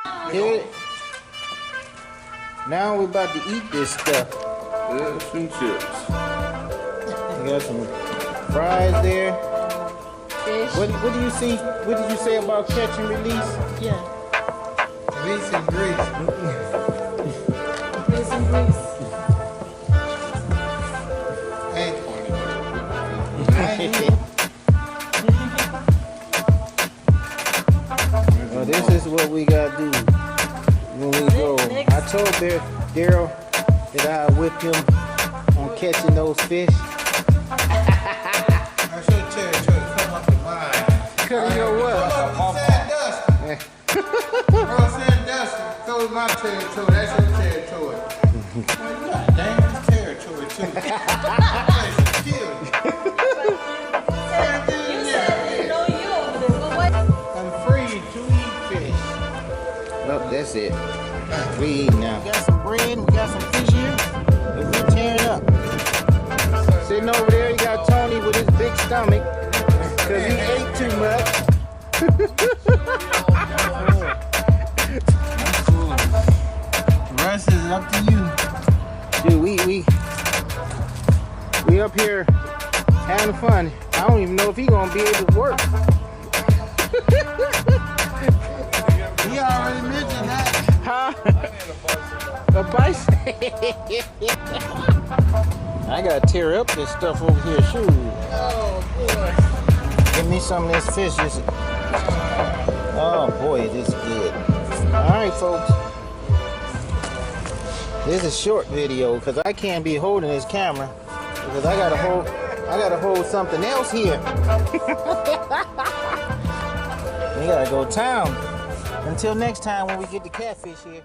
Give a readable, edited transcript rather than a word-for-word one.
Here, now we're about to eat this stuff. Fish and chips. We got some fries there. Fish. What do you see? What did you say about catch and release? Yeah. Grease and grease. Grease and grease. Hey, Well, this is what we gotta do when we go. I told Daryl that I whip him on catching those fish. that's your territory. Come up to mine. Cutting your what? Bro, Sandusky. Go to my territory. That's your territory. You got dangerous territory, too. I'm free to eat fish. Oh, that's it. We eat now. We got some bread, we got some fish here, and we tearing up. Sitting over there, you got Tony with his big stomach, because he ate too much. The rest is up to you. Dude, we up here having fun. I don't even know if he gonna be able to work. He already mentioned that. Huh? A bicycle. I gotta tear up this stuff over here, shoot. Oh, boy. Give me some of this fish. Oh boy, this is good. Alright folks. This is a short video because I can't be holding this camera because I gotta hold something else here. We gotta go town. Until next time when we get the catfish here.